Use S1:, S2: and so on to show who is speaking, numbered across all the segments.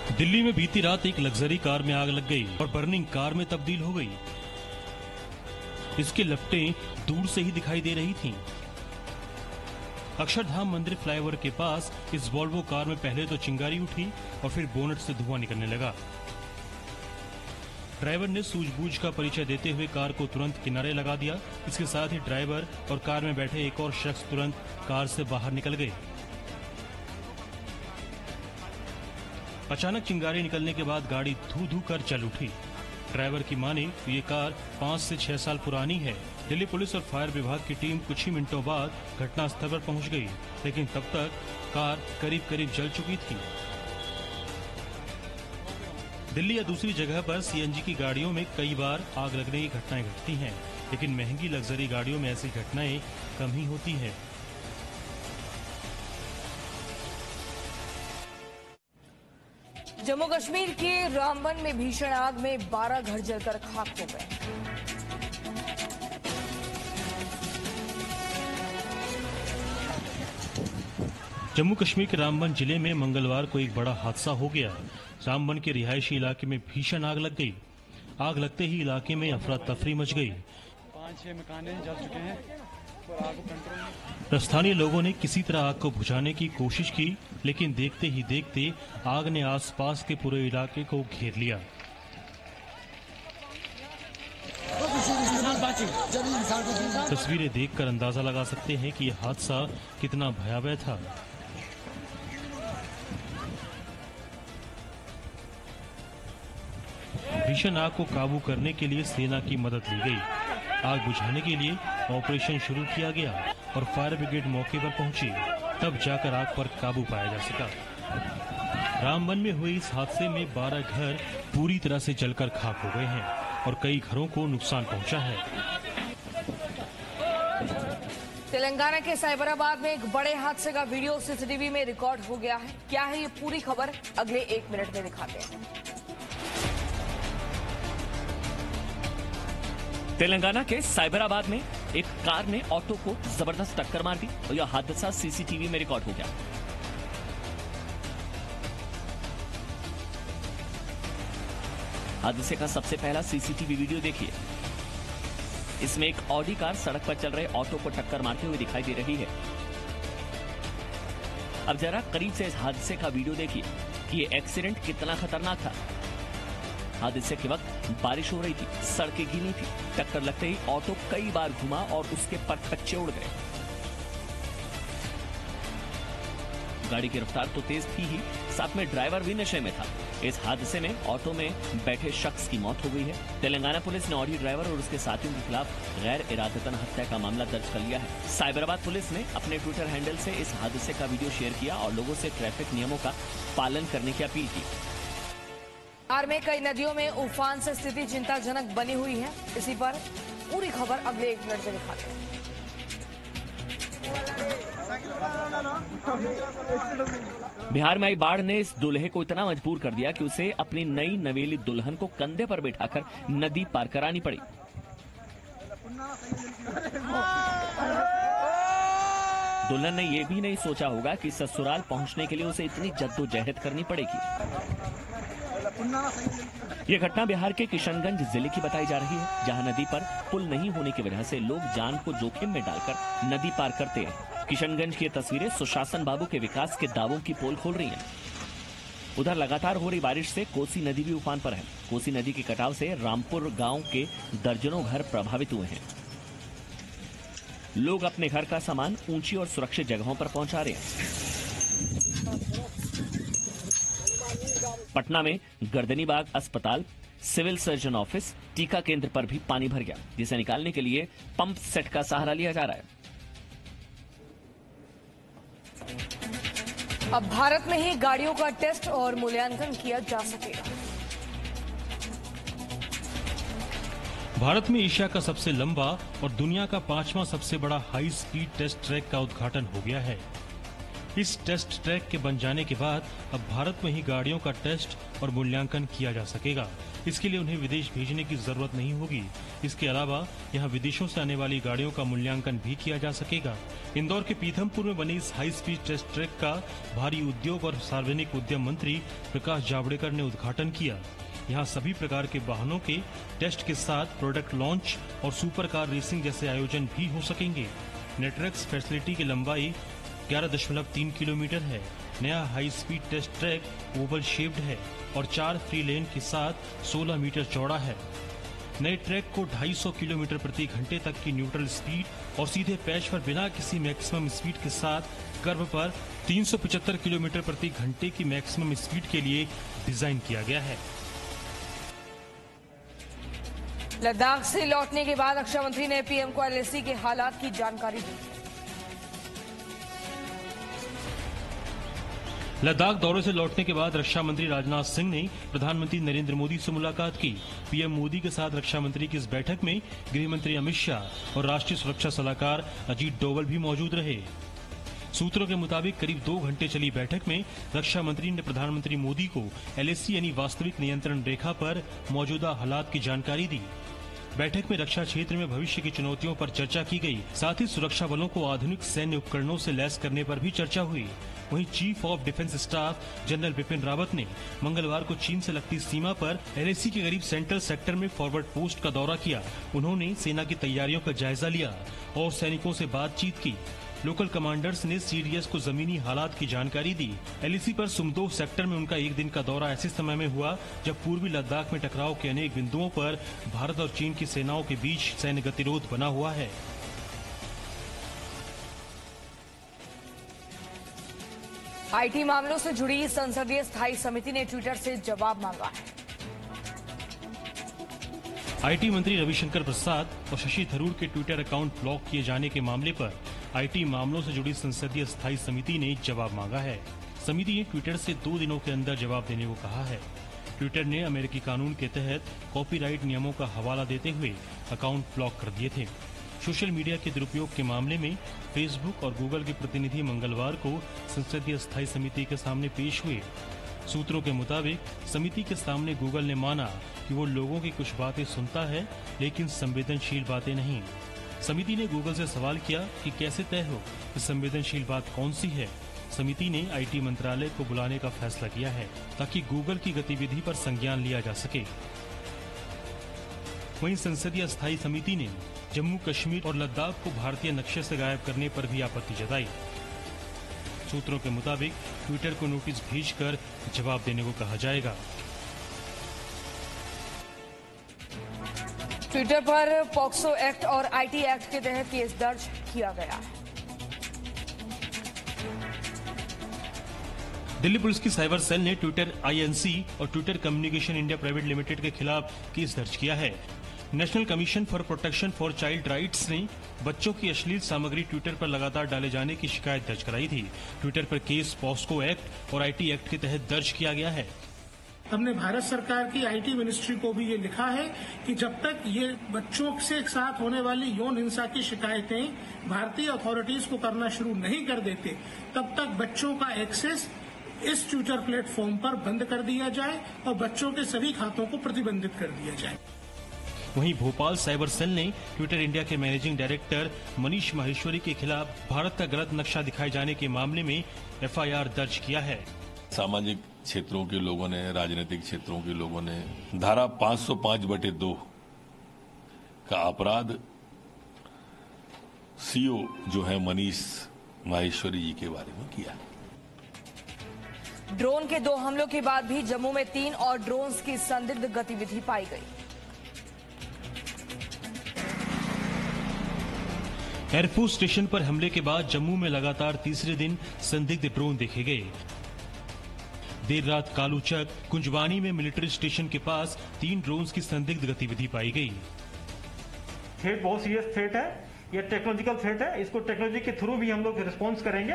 S1: दिल्ली में बीती रात एक लग्जरी कार में आग लग गई और बर्निंग कार में तब्दील हो गई। इसकी लपटें दूर से ही दिखाई दे रही थीं। अक्षरधाम मंदिर फ्लाईओवर के पास इस वॉल्वो कार में पहले तो चिंगारी उठी और फिर बोनट से धुआं निकलने लगा। ड्राइवर ने सूझबूझ का परिचय देते हुए कार को तुरंत किनारे लगा दिया। इसके साथ ही ड्राइवर और कार में बैठे एक और शख्स तुरंत कार से बाहर निकल गए। अचानक चिंगारी निकलने के बाद गाड़ी धू धू कर चल उठी। ड्राइवर की माने तो ये कार 5 से 6 साल पुरानी है। दिल्ली पुलिस और फायर विभाग की टीम कुछ ही मिनटों बाद घटनास्थल पर पहुंच गई, लेकिन तब तक कार करीब करीब जल चुकी थी। दिल्ली या दूसरी जगह पर सीएनजी की गाड़ियों में कई बार आग लगने की घटनाएं घटती हैं, लेकिन महंगी लग्जरी गाड़ियों में ऐसी घटनाएं कम ही होती हैं।
S2: जम्मू कश्मीर के रामबन में भीषण आग में 12 घर जलकर खाक हो गए।
S1: जम्मू कश्मीर के रामबन जिले में मंगलवार को एक बड़ा हादसा हो गया। रामबन के रिहायशी इलाके में भीषण आग लग गई। आग लगते ही इलाके में अफरा तफरी मच गई।
S3: 5-6 मकाने जल चुके हैं और आग को कंट्रोल।
S1: स्थानीय लोगों ने किसी तरह आग को बुझाने की कोशिश की, लेकिन देखते ही देखते आग ने आसपास के पूरे इलाके को घेर लिया। तस्वीरें देखकर अंदाजा लगा सकते हैं कि यह हादसा कितना भयावह था। भीषण आग को काबू करने के लिए सेना की मदद ली गई। आग बुझाने के लिए ऑपरेशन शुरू किया गया और फायर ब्रिगेड मौके पर पहुंची, तब जाकर आग पर काबू पाया जा सका। रामबन में हुए इस हादसे में 12 घर पूरी तरह से जलकर खाक हो गए हैं और कई घरों को नुकसान पहुंचा है।
S2: तेलंगाना के साइबराबाद में एक बड़े हादसे का वीडियो सीसीटीवी में रिकॉर्ड हो गया है। क्या है ये पूरी खबर, अगले 1 मिनट में दिखाते हैं।
S4: तेलंगाना के साइबराबाद में एक कार ने ऑटो को जबरदस्त टक्कर मार दी और यह हादसा सीसीटीवी में रिकॉर्ड हो गया। हादसे का सबसे पहला सीसीटीवी वीडियो देखिए। इसमें एक ऑडी कार सड़क पर चल रहे ऑटो को टक्कर मारते हुए दिखाई दे रही है। अब जरा करीब से इस हादसे का वीडियो देखिए कि ये एक्सीडेंट कितना खतरनाक था। हादसे के वक्त बारिश हो रही थी, सड़कें गीली थी। टक्कर लगते ही ऑटो कई बार घुमा और उसके परखच्चे उड़ गए। गाड़ी की रफ्तार तो तेज थी ही, साथ में ड्राइवर भी नशे में था। इस हादसे में ऑटो में बैठे शख्स की मौत हो गई है। तेलंगाना पुलिस ने ऑडी ड्राइवर और उसके साथियों के खिलाफ गैर इरादतन हत्या का मामला दर्ज कर लिया है। साइबराबाद पुलिस ने अपने ट्विटर हैंडल से इस हादसे का वीडियो शेयर किया और लोगों से ट्रैफिक नियमों का पालन करने की अपील की।
S2: बिहार में कई नदियों में उफान से स्थिति चिंताजनक बनी हुई है। इसी पर पूरी खबर अगले 1 मिनट में दिखाते हैं।
S4: बिहार में आई बाढ़ ने इस दूल्हे को इतना मजबूर कर दिया कि उसे अपनी नई नवेली दुल्हन को कंधे पर बैठाकर नदी पार करानी पड़ी। दुल्हन ने यह भी नहीं सोचा होगा कि ससुराल पहुंचने के लिए उसे इतनी जद्दोजहद करनी पड़ेगी। ये घटना बिहार के किशनगंज जिले की बताई जा रही है, जहां नदी पर पुल नहीं होने की वजह से लोग जान को जोखिम में डालकर नदी पार करते हैं। किशनगंज की ये तस्वीरें सुशासन बाबू के विकास के दावों की पोल खोल रही हैं। उधर लगातार हो रही बारिश से कोसी नदी भी उफान पर है। कोसी नदी के कटाव से रामपुर गांव के दर्जनों घर प्रभावित हुए हैं। लोग अपने घर का सामान ऊंची और सुरक्षित जगहों पर पहुंचा रहे हैं। पटना में गर्दनीबाग अस्पताल, सिविल सर्जन ऑफिस, टीका केंद्र पर भी पानी भर गया, जिसे निकालने के लिए पंप सेट का सहारा लिया जा रहा है।
S2: अब भारत में ही गाड़ियों का टेस्ट और मूल्यांकन किया जा सकेगा।
S1: भारत में एशिया का सबसे लंबा और दुनिया का 5वां सबसे बड़ा हाई स्पीड टेस्ट ट्रैक का उद्घाटन हो गया है। इस टेस्ट ट्रैक के बन जाने के बाद अब भारत में ही गाड़ियों का टेस्ट और मूल्यांकन किया जा सकेगा। इसके लिए उन्हें विदेश भेजने की जरूरत नहीं होगी। इसके अलावा यहाँ विदेशों से आने वाली गाड़ियों का मूल्यांकन भी किया जा सकेगा। इंदौर के पीथमपुर में बने इस हाई स्पीड टेस्ट ट्रैक का भारी उद्योग और सार्वजनिक उद्यम मंत्री प्रकाश जावड़ेकर ने उद्घाटन किया। यहाँ सभी प्रकार के वाहनों के टेस्ट के साथ प्रोडक्ट लॉन्च और सुपर कार रेसिंग जैसे आयोजन भी हो सकेंगे। नेटवर्क्स फैसिलिटी की लंबाई 11.3 किलोमीटर है। नया high speed test track oval shaped है और 4 फ्री लेन के साथ 16 मीटर चौड़ा है। नए ट्रैक को 250 किलोमीटर प्रति घंटे तक की न्यूट्रल स्पीड और सीधे पैच पर बिना किसी मैक्सिमम स्पीड के साथ कर्व पर 375 किलोमीटर प्रति घंटे की मैक्सिमम स्पीड के लिए डिजाइन किया गया है।
S2: लद्दाख से लौटने के बाद रक्षा मंत्री ने पीएम को एलएसी के हालात की जानकारी दी।
S1: लद्दाख दौरे से लौटने के बाद रक्षा मंत्री राजनाथ सिंह ने प्रधानमंत्री नरेंद्र मोदी से मुलाकात की। पीएम मोदी के साथ रक्षा मंत्री की इस बैठक में गृह मंत्री अमित शाह और राष्ट्रीय सुरक्षा सलाहकार अजीत डोवल भी मौजूद रहे। सूत्रों के मुताबिक करीब 2 घंटे चली बैठक में रक्षा मंत्री ने प्रधानमंत्री मोदी को एलएसी यानी वास्तविक नियंत्रण रेखा पर मौजूदा हालात की जानकारी दी। बैठक में रक्षा क्षेत्र में भविष्य की चुनौतियों पर चर्चा की गई। साथ ही सुरक्षा बलों को आधुनिक सैन्य उपकरणों से लैस करने पर भी चर्चा हुई। वहीं chief of defence staff general Bipin Rawat ने मंगलवार को चीन से लगती सीमा पर एलएसी के करीब सेंट्रल सेक्टर में फॉरवर्ड पोस्ट का दौरा किया। उन्होंने सेना की तैयारियों का जायजा लिया और सैनिकों से बातचीत की। लोकल कमांडर्स ने सीडीएस को जमीनी हालात की जानकारी दी। एलएसी पर सुमदोह सेक्टर में उनका एक दिन का दौरा ऐसे समय में हुआ जब पूर्वी लद्दाख में टकराव के अनेक बिंदुओं पर भारत और चीन की सेनाओं के बीच सैन्य गतिरोध बना हुआ है।
S2: आईटी मामलों से जुड़ी संसदीय स्थायी समिति ने ट्विटर से जवाब मांगा है।
S1: आईटी मंत्री रविशंकर प्रसाद और शशि थरूर के ट्विटर अकाउंट ब्लॉक किए जाने के मामले पर आईटी मामलों से जुड़ी संसदीय स्थायी समिति ने जवाब मांगा है। समिति ने ट्विटर से 2 दिनों के अंदर जवाब देने को कहा है। ट्विटर ने अमेरिकी कानून के तहत कॉपीराइट नियमों का हवाला देते हुए अकाउंट ब्लॉक कर दिए थे। सोशल मीडिया के दुरुपयोग के मामले में फेसबुक और गूगल के प्रतिनिधि मंगलवार को संसदीय स्थायी समिति के सामने पेश हुए। सूत्रों के मुताबिक समिति के सामने गूगल ने माना कि वो लोगों की कुछ बातें सुनता है लेकिन संवेदनशील बातें नहीं। समिति ने गूगल से सवाल किया कि कैसे तय हो कि संवेदनशील बात कौन सी है। समिति ने आईटी मंत्रालय को बुलाने का फैसला किया है ताकि गूगल की गतिविधि पर संज्ञान लिया जा सके। वहीं संसदीय स्थायी समिति ने जम्मू कश्मीर और लद्दाख को भारतीय नक्शे से गायब करने पर भी आपत्ति जताई। सूत्रों के मुताबिक ट्विटर को नोटिस भेजकर जवाब देने को कहा जाएगा।
S2: ट्विटर पर पॉक्सो एक्ट और आईटी एक्ट के तहत केस दर्ज किया गया है।
S1: दिल्ली पुलिस की साइबर सेल ने ट्विटर आईएनसी और Twitter communication India private limited के खिलाफ केस दर्ज किया है। National commission for protection for child rights ने बच्चों की अश्लील सामग्री ट्विटर पर लगातार डाले जाने की शिकायत दर्ज कराई थी। ट्विटर पर केस पॉक्सो एक्ट और आईटी एक्ट के तहत दर्ज किया गया है।
S5: हमने भारत सरकार की आईटी मिनिस्ट्री को भी ये लिखा है कि जब तक ये बच्चों से साथ होने वाली यौन हिंसा की शिकायतें भारतीय अथॉरिटीज को करना शुरू नहीं कर देते, तब तक बच्चों का एक्सेस इस ट्विटर प्लेटफॉर्म पर बंद कर दिया जाए और बच्चों के सभी खातों को प्रतिबंधित कर दिया जाए।
S1: वहीं भोपाल साइबर सेल ने ट्विटर इंडिया के मैनेजिंग डायरेक्टर मनीष माहेश्वरी के खिलाफ भारत का गलत नक्शा दिखाए जाने के मामले में एफआईआर दर्ज किया है।
S6: सामाजिक क्षेत्रों के लोगों ने, राजनीतिक क्षेत्रों के लोगों ने धारा 505/2 का अपराध सीओ जो है मनीष माहेश्वरी जी के बारे में किया।
S2: ड्रोन के 2 हमलों के बाद भी जम्मू में 3 और ड्रोन्स की संदिग्ध गतिविधि पाई गई।
S1: एयरफोर्स स्टेशन पर हमले के बाद जम्मू में लगातार तीसरे दिन संदिग्ध ड्रोन देखे गए। देर रात कालूचक कुंजवानी में मिलिट्री स्टेशन के पास 3 ड्रोन्स की संदिग्ध गतिविधि पाई गई।
S7: थ्रेट बहुत सीरियस थ्रेट है, यह टेक्नोलॉजिकल थ्रेट है, इसको टेक्नोलॉजी के थ्रू भी हम लोग रिस्पॉन्स करेंगे।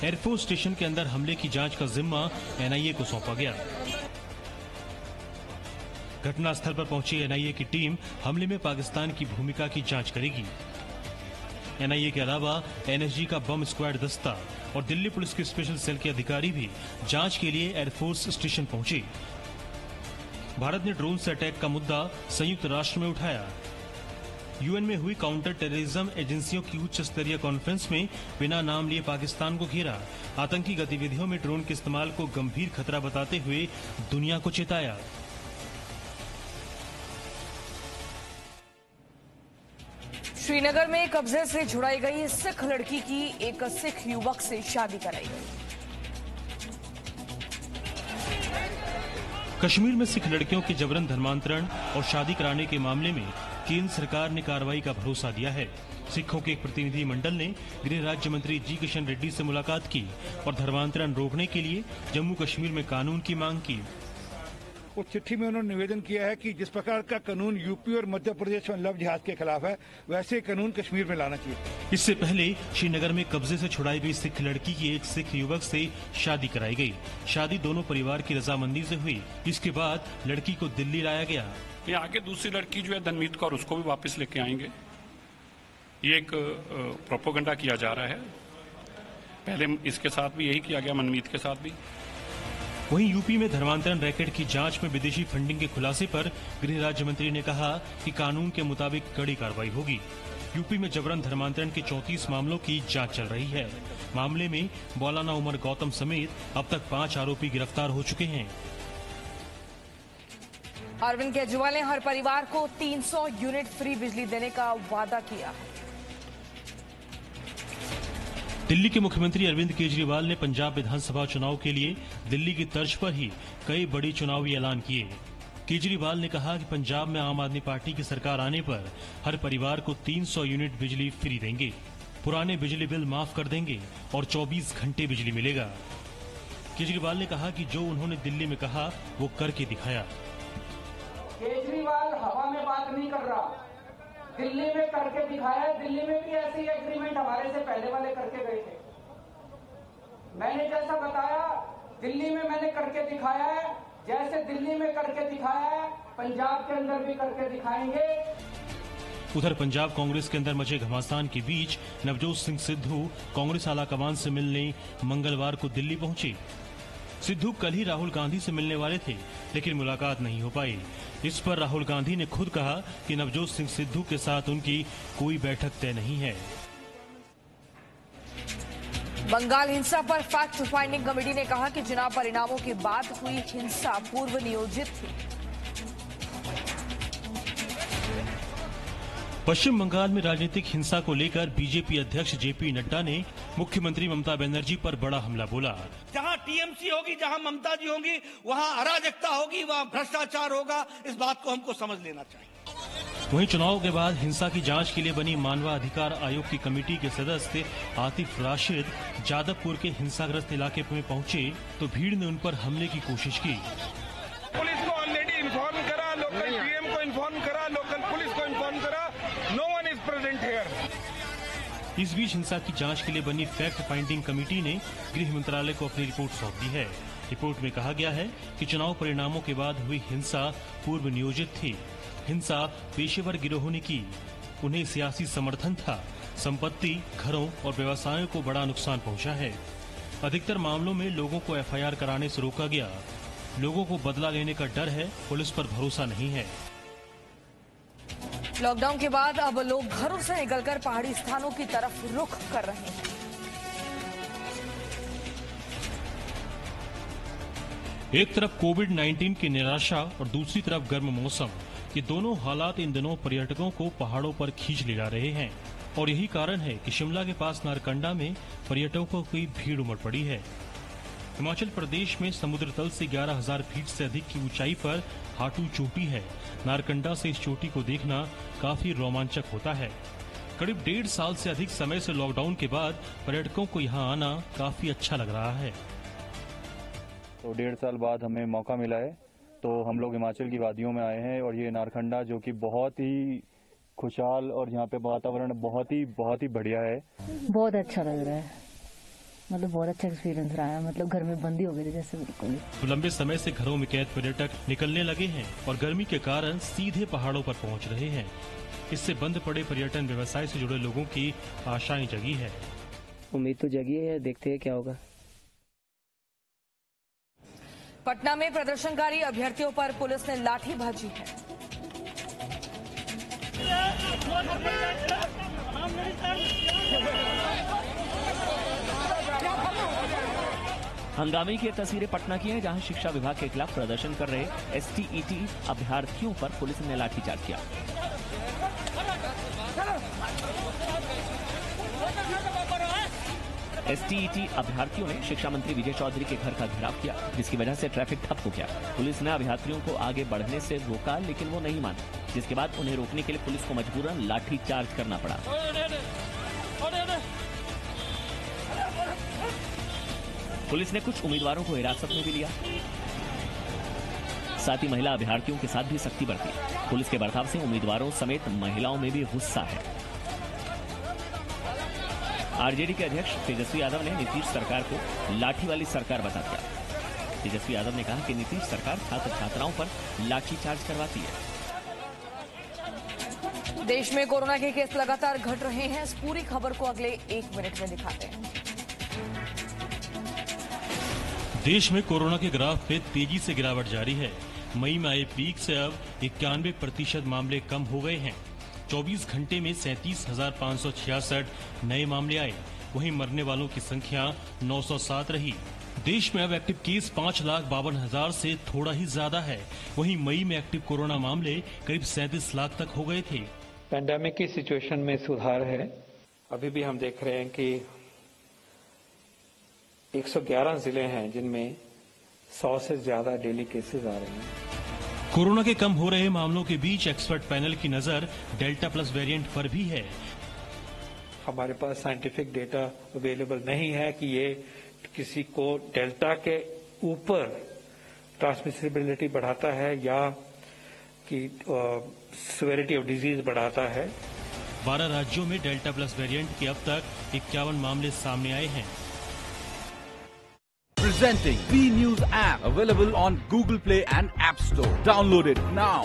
S1: एयरफोर्स स्टेशन के अंदर हमले की जांच का जिम्मा एनआईए को सौंपा गया। घटनास्थल पर पहुंची एनआईए की टीम हमले में पाकिस्तान की भूमिका की जांच करेगी। एनआईए के अलावा एनएसजी का बम स्क्वाड दस्ता और दिल्ली पुलिस के स्पेशल सेल के अधिकारी भी जांच के लिए एयरफोर्स स्टेशन पहुंचे। भारत ने ड्रोन से अटैक का मुद्दा संयुक्त राष्ट्र में उठाया। यूएन में हुई काउंटर टेररिज्म एजेंसियों की उच्च स्तरीय कॉन्फ्रेंस में बिना नाम लिए पाकिस्तान को घेरा। आतंकी गतिविधियों में ड्रोन के इस्तेमाल को गंभीर खतरा बताते हुए दुनिया को चेताया।
S2: श्रीनगर में कब्जे से छुड़ाई गई सिख लड़की की एक सिख युवक से शादी कराई गई।
S1: कश्मीर में सिख लड़कियों के जबरन धर्मांतरण और शादी कराने के मामले में केंद्र सरकार ने कार्रवाई का भरोसा दिया है। सिखों के एक प्रतिनिधि मंडल ने गृह राज्य मंत्री जी किशन रेड्डी से मुलाकात की और धर्मांतरण रोकने के लिए जम्मू कश्मीर में कानून की मांग की।
S8: उस चिट्ठी में उन्होंने निवेदन किया है कि जिस प्रकार का कानून यूपी और मध्य प्रदेश में लव जिहाद के खिलाफ है, वैसे कानून कश्मीर में लाना चाहिए।
S1: इससे पहले श्रीनगर में कब्जे से छुड़ाई गई सिख लड़की की एक सिख युवक से शादी कराई गई। शादी दोनों परिवार की रजामंदी से हुई। इसके बाद लड़की को दिल्ली लाया गया।
S9: ये आगे दूसरी लड़की जो है धनमीत कौर, उसको भी वापस लेके आएंगे। ये एक प्रोपोगंडा किया जा रहा है। पहले इसके साथ भी यही किया गया, मनमीत के साथ भी।
S1: वहीं यूपी में धर्मांतरण रैकेट की जांच में विदेशी फंडिंग के खुलासे पर गृह राज्य मंत्री ने कहा कि कानून के मुताबिक कड़ी कार्रवाई होगी। यूपी में जबरन धर्मांतरण के 34 मामलों की जांच चल रही है। मामले में मौलाना उमर गौतम समेत अब तक 5 आरोपी गिरफ्तार हो चुके हैं।
S2: अरविंद केजरीवाल ने हर परिवार को 300 यूनिट फ्री बिजली देने का वादा किया है।
S1: दिल्ली के मुख्यमंत्री अरविंद केजरीवाल ने पंजाब विधानसभा चुनाव के लिए दिल्ली की तर्ज पर ही कई बड़ी चुनावी ऐलान किए। केजरीवाल ने कहा कि पंजाब में आम आदमी पार्टी की सरकार आने पर हर परिवार को 300 यूनिट बिजली फ्री देंगे, पुराने बिजली बिल माफ कर देंगे और 24 घंटे बिजली मिलेगा। केजरीवाल ने कहा कि जो उन्होंने दिल्ली में कहा वो करके दिखाया।
S10: केजरीवाल हवा में बात नहीं कर रहा, दिल्ली में करके दिखाया है। दिल्ली में भी ऐसी एग्रीमेंट हमारे से पहले वाले करके गए थे। मैंने जैसा बताया दिल्ली में मैंने करके दिखाया है, जैसे दिल्ली में करके दिखाया है पंजाब के अंदर भी करके दिखाएंगे।
S1: उधर पंजाब कांग्रेस के अंदर मचे घमासान के बीच नवजोत सिंह सिद्धू कांग्रेस आलाकमान से मिलने मंगलवार को दिल्ली पहुंचे। सिद्धू कल ही राहुल गांधी से मिलने वाले थे, लेकिन मुलाकात नहीं हो पाई। इस पर राहुल गांधी ने खुद कहा कि नवजोत सिंह सिद्धू के साथ उनकी कोई बैठक तय नहीं है।
S2: बंगाल हिंसा पर फैक्ट फाइंडिंग कमेटी ने कहा कि चुनाव परिणामों के बाद हुई हिंसा पूर्व नियोजित थी।
S1: पश्चिम बंगाल में राजनीतिक हिंसा को लेकर बीजेपी अध्यक्ष जेपी नड्डा ने मुख्यमंत्री ममता बनर्जी पर बड़ा हमला बोला।
S11: जहां टीएमसी होगी, जहां ममता जी होंगी, वहां अराजकता होगी, वहां भ्रष्टाचार होगा। इस बात को हमको समझ लेना चाहिए।
S1: वहीं चुनाव के बाद हिंसा की जांच के लिए बनी मानवाधिकार आयोग की कमेटी के सदस्य आतिफ राशिद जादवपुर के हिंसाग्रस्त इलाके में पहुंचे तो भीड़ ने उन पर हमले की कोशिश की।
S12: पुलिस को ऑलरेडी इन्फॉर्म करा, लोकल पीएम को इन्फॉर्म करा, लोकल पुलिस को इन्फॉर्म करा, no one is present here.
S1: इस बीच हिंसा की जांच के लिए बनी फैक्ट फाइंडिंग कमेटी ने गृह मंत्रालय को अपनी रिपोर्ट सौंप दी है। रिपोर्ट में कहा गया है कि चुनाव परिणामों के बाद हुई हिंसा पूर्व नियोजित थी। हिंसा पेशेवर गिरोहों ने की, उन्हें सियासी समर्थन था, संपत्ति, घरों और व्यवसायों को बड़ा नुकसान पहुंचा है। अधिकतर मामलों में लोगों को एफआईआर कराने से रोका गया। लोगों को बदला लेने का डर है, पुलिस पर भरोसा नहीं है।
S2: लॉकडाउन के बाद अब लोग घरों से निकलकर पहाड़ी स्थानों की तरफ रुख कर रहे हैं।
S1: एक तरफ कोविड-19 की निराशा और दूसरी तरफ गर्म मौसम, ये दोनों हालात इन दिनों पर्यटकों को पहाड़ों पर खींच ले जा रहे हैं और यही कारण है कि शिमला के पास नारकंडा में पर्यटकों की भीड़ उमड़ पड़ी है। हिमाचल प्रदेश में समुद्र तल से 11,000 फीट से अधिक की ऊंचाई पर हाटू चोटी है। नारकंडा से इस चोटी को देखना काफी रोमांचक होता है। करीब 1.5 साल से अधिक समय से लॉकडाउन के बाद पर्यटकों को यहाँ आना काफी अच्छा लग रहा है।
S3: तो 1.5 साल बाद हमें मौका मिला है, तो हम लोग हिमाचल की वादियों में आए हैं और ये नारकंडा जो कि बहुत ही खुशहाल और यहाँ पे वातावरण बहुत ही बढ़िया है।
S13: बहुत अच्छा लग रहा है। मतलब बहुत अच्छा एक्सपीरियंस रहा है। मतलब घर में बंदी हो गए थे जैसे बिल्कुल।
S1: तो लंबे समय से घरों में कैद पर्यटक निकलने लगे हैं और गर्मी के कारण सीधे पहाड़ों पर पहुंच रहे हैं। इससे बंद पड़े पर्यटन व्यवसाय से जुड़े लोगों की आशाएं जगी है।
S14: उम्मीद तो जगी है, देखते हैं क्या होगा।
S2: पटना में प्रदर्शनकारी अभ्यर्थियों पर पुलिस ने लाठीबाजी है।
S4: हंगामे की तस्वीरें पटना की हैं, जहां शिक्षा विभाग के खिलाफ प्रदर्शन कर रहे STET अभ्यर्थियों पर पुलिस ने लाठीचार्ज किया। STET अभ्यर्थियों ने शिक्षा मंत्री विजय चौधरी के घर का घेराव किया, जिसकी वजह से ट्रैफिक ठप हो गया। पुलिस ने अभ्यर्थियों को आगे बढ़ने से रोका, लेकिन वो नहीं माने, जिसके बाद उन्हें रोकने के लिए पुलिस को मजबूरन लाठीचार्ज करना पड़ा। पुलिस ने कुछ उम्मीदवारों को हिरासत में भी लिया, साथ ही महिला अभ्यर्थियों के साथ भी सख्ती बरती। पुलिस के बर्ताव से उम्मीदवारों समेत महिलाओं में भी गुस्सा है। आरजेडी के अध्यक्ष तेजस्वी यादव ने नीतीश सरकार को लाठी वाली सरकार बता दिया। तेजस्वी यादव ने कहा कि नीतीश सरकार छात्र छात्राओं पर लाठीचार्ज करवाती है।
S2: देश में कोरोना के केस लगातार घट रहे हैं। इस पूरी खबर को अगले 1 मिनट में दिखाते हैं।
S1: देश में कोरोना के ग्राफ में तेजी से गिरावट जारी है। मई में आए पीक से अब 91% मामले कम हो गए हैं। 24 घंटे में 37,566 नए मामले आए। वहीं मरने वालों की संख्या 907 रही। देश में अब एक्टिव केस 5,52,000 से थोड़ा ही ज्यादा है। वहीं मई में एक्टिव कोरोना मामले करीब 37 लाख तक हो गए थे।
S15: पैंडेमिक की सिचुएशन में सुधार है। अभी भी हम देख रहे हैं कि 111 जिले हैं जिनमें 100 से ज्यादा डेली केसेस आ रहे हैं।
S1: कोरोना के कम हो रहे मामलों के बीच एक्सपर्ट पैनल की नजर डेल्टा प्लस वेरिएंट पर भी है।
S15: हमारे पास साइंटिफिक डेटा अवेलेबल नहीं है कि ये किसी को डेल्टा के ऊपर ट्रांसमिसिबिलिटी बढ़ाता है या कि सिवियरिटी ऑफ डिजीज बढ़ाता है।
S1: 12 राज्यों में डेल्टा प्लस वेरिएंट के अब तक 51 मामले सामने आए हैं।
S16: Presenting B News app, available on Google Play and App Store. Download it now.